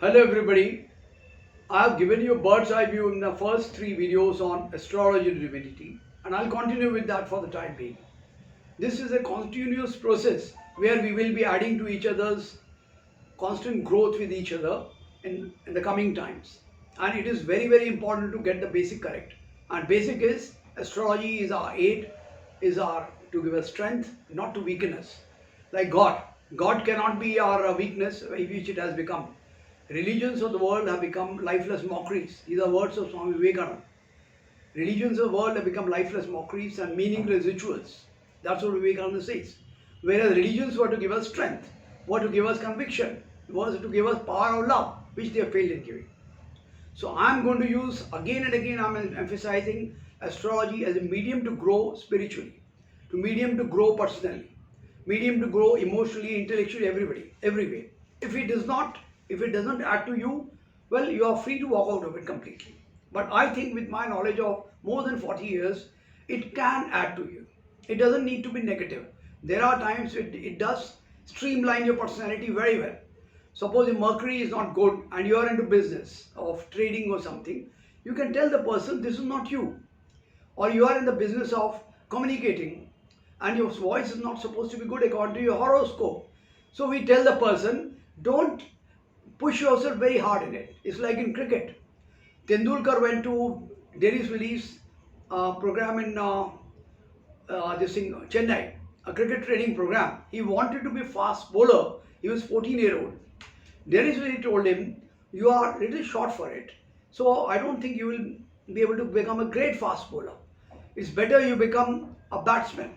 Hello everybody, I have given you a bird's eye view in the first three videos on astrology and divinity, and I'll continue with that for the time being. This is a continuous process where we will be adding to each other's constant growth with each other in the coming times. And it is very important to get the basic correct. And basic is astrology is our aid, is our to give us strength, not to weaken us. Like God. God cannot be our weakness, which it has become. Religions of the world have become lifeless mockeries. These are words of Swami Vivekananda. Religions of the world have become lifeless mockeries and meaningless rituals. That's what Vivekananda says. Whereas religions were to give us strength, were to give us conviction, was to give us power of love, which they have failed in giving. So I'm going to use again and again, I'm emphasizing astrology as a medium to grow spiritually, to medium to grow personally, medium to grow emotionally, intellectually, every way. If it does not, if it doesn't add to you, well, you are free to walk out of it completely. But I think with my knowledge of more than 40 years, it can add to you. It doesn't need to be negative. There are times it does streamline your personality very well. Suppose if Mercury is not good and you are into business of trading or something, you can tell the person this is not you. Or you are in the business of communicating and your voice is not supposed to be good according to your horoscope. So we tell the person, don't push yourself very hard in it. It's like in cricket. Tendulkar went to Delhi's release program in Chennai, a cricket training program. He wanted to be fast bowler. He was 14-year-old. Dennis really told him, you are a little short for it. So I don't think you will be able to become a great fast bowler. It's better you become a batsman.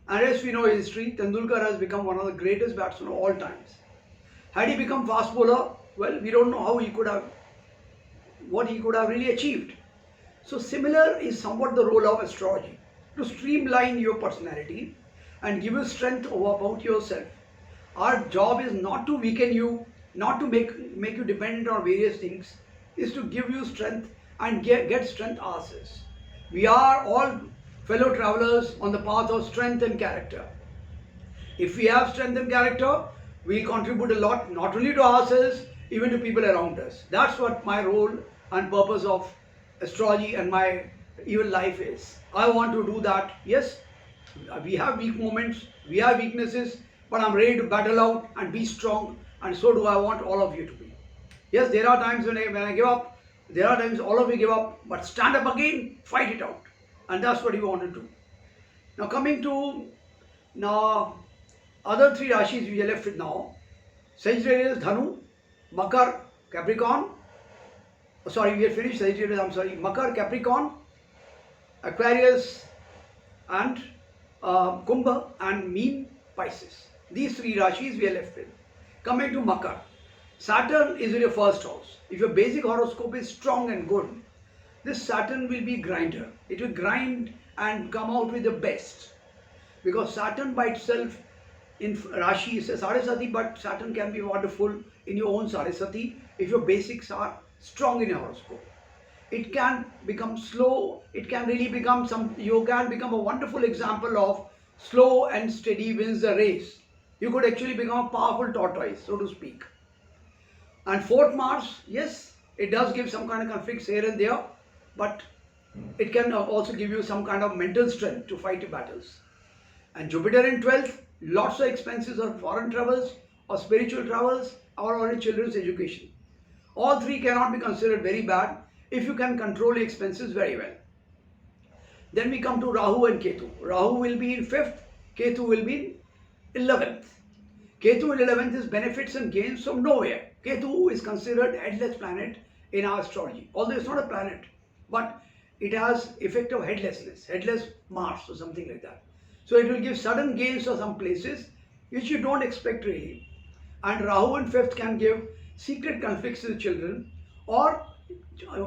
And as we know in history, Tendulkar has become one of the greatest batsmen of all times. Had he become fast bowler, well, we don't know how he could have, what he could have really achieved. So similar is somewhat the role of astrology, to streamline your personality and give you strength about yourself. Our job is not to weaken you, not to make you dependent on various things, is to give you strength and get strength ourselves. We are all fellow travelers on the path of strength and character. If we have strength and character, we contribute a lot, not only to ourselves, even to people around us. That's what my role and purpose of astrology and my even life is. I want to do that. Yes, we have weak moments, we have weaknesses, but I'm ready to battle out and be strong, and so do I want all of you to be. Yes, there are times when I give up, there are times all of you give up, but stand up again, fight it out. And that's what you want to do. Now coming to other three Rashis we are left with now. Sagittarius, Dhanu, Makar, Capricorn. We had finished Sagittarius, Makar, Capricorn, Aquarius and Kumbha and Meen, Pisces. These three Rashis we are left with. Coming to Makar. Saturn is in your first house. If your basic horoscope is strong and good, this Saturn will be grinder. It will grind and come out with the best. Because Saturn by itself in Rashi is a Sarasati, but Saturn can be wonderful in your own Sarasati if your basics are strong in your horoscope. It can become slow, it can really become you can become a wonderful example of slow and steady wins the race. You could actually become a powerful tortoise, so to speak. And fourth Mars, yes, it does give some kind of conflicts here and there, but it can also give you some kind of mental strength to fight your battles. And Jupiter in 12th, lots of expenses on foreign travels or spiritual travels or on children's education. All three cannot be considered very bad if you can control the expenses very well. Then we come to Rahu and Ketu. Rahu will be in 5th, Ketu will be in 11th. Ketu in 11th is benefits and gains from nowhere. Ketu is considered headless planet in our astrology. Although it's not a planet, but it has effect of headlessness, headless Mars or something like that. So it will give sudden gains to some places which you don't expect really. And Rahu in 5th can give secret conflicts with children, or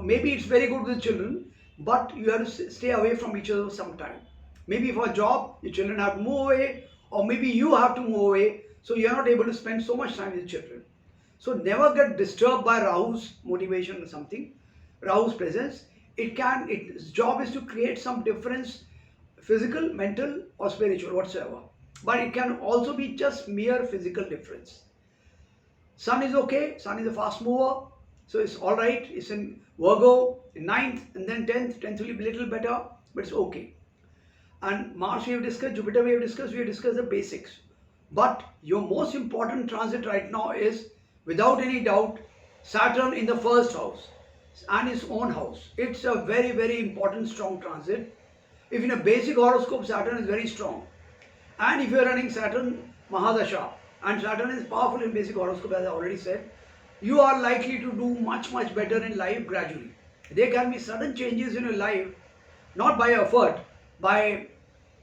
maybe it's very good with children, but you have to stay away from each other sometime. Maybe for a job, your children have to move away, or maybe you have to move away, so you are not able to spend so much time with children. So never get disturbed by Rahu's motivation or something, Rahu's presence. Its job is to create some difference, physical, mental or spiritual, whatsoever. But it can also be just mere physical difference. Sun is okay. Sun is a fast mover. So it's all right. It's in Virgo in 9th and then 10th. 10th will be a little better, but it's okay. And Mars we have discussed, Jupiter we have discussed the basics. But your most important transit right now is, without any doubt, Saturn in the first house and his own house. It's a very, very important, strong transit. If in a basic horoscope, Saturn is very strong. And if you are running Saturn Mahadasha, and Saturn is powerful in basic horoscope, as I already said, you are likely to do much, much better in life gradually. There can be sudden changes in your life, not by effort, by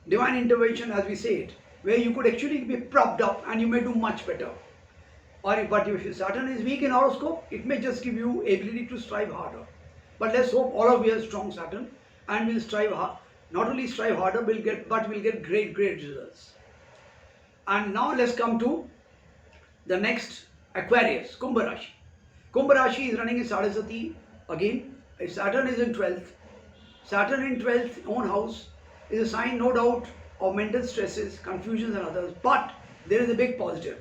divine intervention, as we say it, where you could actually be propped up and you may do much better. But if Saturn is weak in horoscope, it may just give you ability to strive harder. But let's hope all of you have strong Saturn and will strive hard. Not only strive harder, but we'll get great, great results. And now let's come to the next Aquarius, Kumbh Rashi. Kumbh Rashi is running in Sadhasati again. Saturn is in 12th. Saturn in 12th, own house, is a sign, no doubt, of mental stresses, confusions and others. But there is a big positive.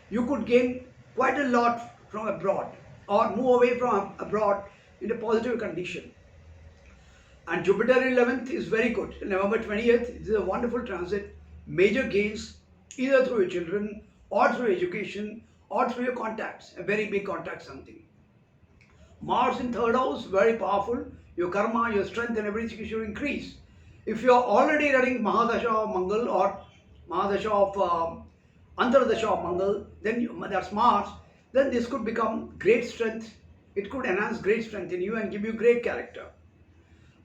You could gain quite a lot from abroad or move away from abroad in a positive condition. And Jupiter in 11th is very good. November 20th, it is a wonderful transit. Major gains either through your children or through education or through your contacts. A very big contact something. Mars in 3rd house, very powerful. Your karma, your strength and everything should increase. If you are already running Mahadasha of Mangal or Mahadasha of Antardasha of Mangal, then that's Mars, then this could become great strength. It could enhance great strength in you and give you great character.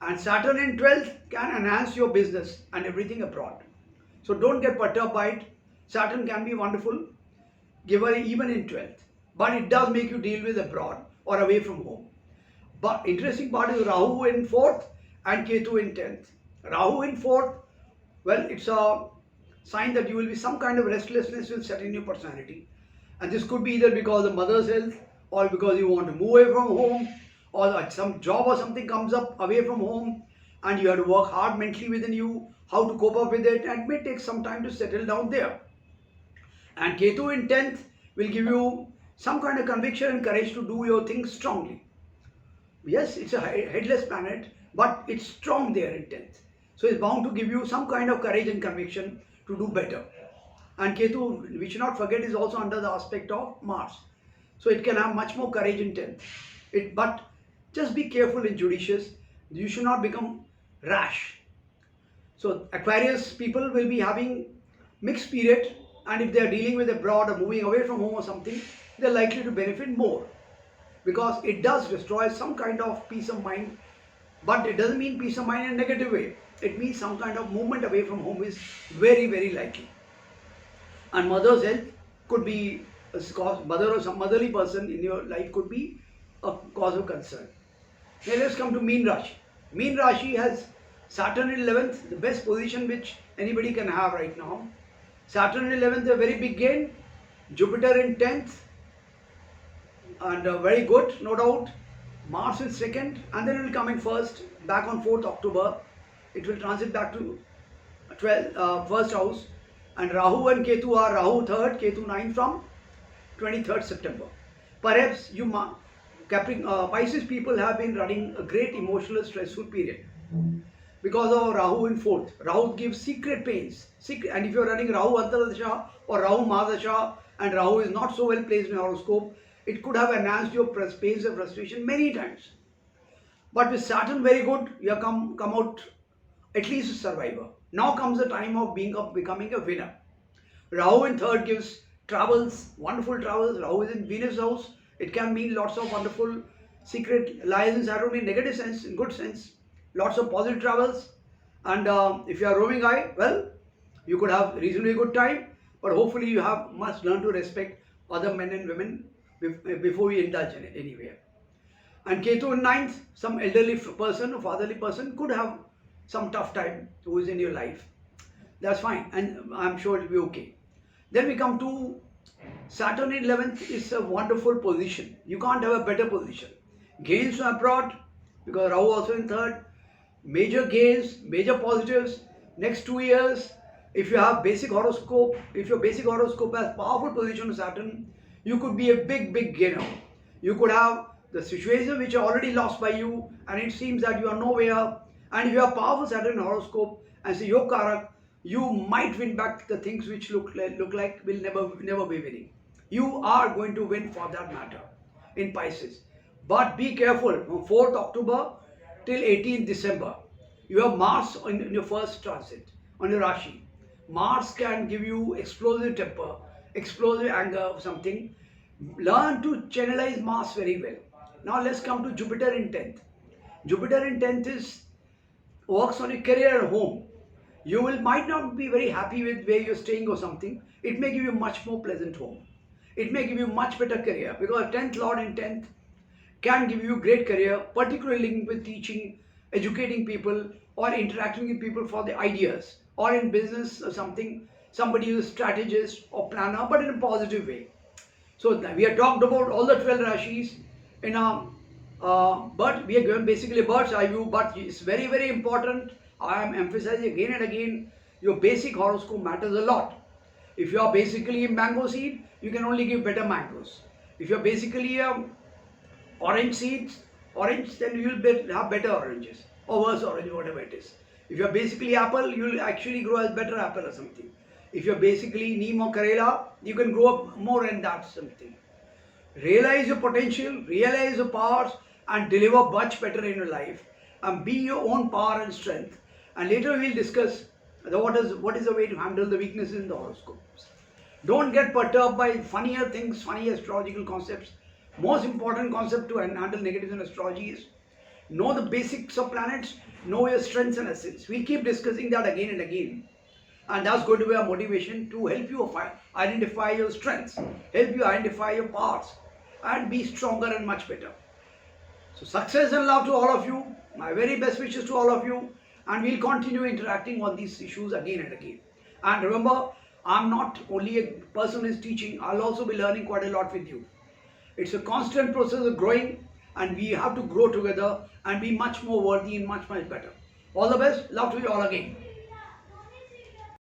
And Saturn in 12th can enhance your business and everything abroad. So don't get perturbed by it. Saturn can be wonderful giver even in 12th. But it does make you deal with abroad or away from home. But interesting part is Rahu in 4th and Ketu in 10th. Rahu in 4th, well, it's a sign that you will be some kind of restlessness will set in your personality. And this could be either because of mother's health or because you want to move away from home or some job or something comes up away from home and you have to work hard mentally within you, how to cope up with it, and it may take some time to settle down there. And Ketu in 10th will give you some kind of conviction and courage to do your things strongly. Yes, it's a headless planet, but it's strong there in 10th. So it's bound to give you some kind of courage and conviction to do better. And Ketu, we should not forget, is also under the aspect of Mars. So it can have much more courage in 10th. But just be careful and judicious. You should not become rash. So Aquarius people will be having mixed period, and if they are dealing with abroad or moving away from home or something, they are likely to benefit more. Because it does destroy some kind of peace of mind, but it doesn't mean peace of mind in a negative way. It means some kind of movement away from home is very, very likely. And mother's health could be a cause, mother or some motherly person in your life could be a cause of concern. Now let's come to Meen Rashi. Meen Rashi has Saturn in 11th, the best position which anybody can have right now. Saturn in 11th, a very big gain. Jupiter in 10th, and very good, no doubt. Mars in 2nd, and then it will come in 1st, back on 4th October. It will transit back to 1st house. And Rahu and Ketu are Rahu 3rd, Ketu 9th from 23rd September. Perhaps you Pisces people have been running a great emotional stressful period because of Rahu in 4th. Rahu gives secret pains. And if you are running Rahu Antardasha or Rahu Mahadasha and Rahu is not so well placed in horoscope, it could have enhanced your pains and frustration many times. But with Saturn very good, you have come out at least a survivor. Now comes the time of becoming a winner. Rahu in 3rd gives travels, wonderful travels. Rahu is in Venus house. It can mean lots of wonderful secret lies in Saturn in negative sense, in good sense. Lots of positive travels. And if you are roaming high, well, you could have reasonably good time. But hopefully you must learn to respect other men and women before you indulge in it anywhere. And Ketu in 9th, some elderly person or fatherly person could have some tough time who is in your life. That's fine, and I'm sure it will be okay. Then we come to Saturn in 11th is a wonderful position. You can't have a better position. Gains from abroad, because Rahu also in 3rd. Major gains, major positives. Next 2 years, if you have basic horoscope, if your basic horoscope has powerful position of Saturn, you could be a big gainer. You could have the situation which are already lost by you, and it seems that you are nowhere. And if you have powerful Saturn horoscope and say your Karak, you might win back the things which look like will never be winning. You are going to win for that matter in Pisces. But be careful from 4th October till 18th December. You have Mars in your first transit on your Rashi. Mars can give you explosive temper, explosive anger or something. Learn to channelize Mars very well. Now let's come to Jupiter in 10th. Jupiter in 10th is works on your career and home. You will might not be very happy with where you're staying or something. It may give you much more pleasant home. It may give you much better career because 10th Lord in 10th can give you great career, particularly linked with teaching, educating people, or interacting with people for the ideas, or in business or something, somebody who's a strategist or planner, but in a positive way. So we have talked about all the 12 Rashis in our, but we are given basically a bird's eye view, but it's very important. I am emphasizing again and again, your basic horoscope matters a lot. If you are basically a mango seed, you can only give better mangoes. If you are basically a orange seeds, orange, then you will have better oranges or worse orange, whatever it is. If you are basically apple, you will actually grow as better apple or something. If you are basically neem or karela, you can grow up more in that something. Realize your potential, realize your powers, and deliver much better in your life, and be your own power and strength. And later we will discuss what is the way to handle the weaknesses in the horoscopes. Don't get perturbed by funnier things, funny astrological concepts. Most important concept to handle negatives in astrology is know the basics of planets, know your strengths and assets. We'll keep discussing that again and again. And that's going to be our motivation to help you identify your strengths, help you identify your powers, and be stronger and much better. So success and love to all of you. My very best wishes to all of you. And we'll continue interacting on these issues again and again. And remember, I'm not only a person who is teaching, I'll also be learning quite a lot with you. It's a constant process of growing, and we have to grow together and be much more worthy and much better. All the best. Love to you all again.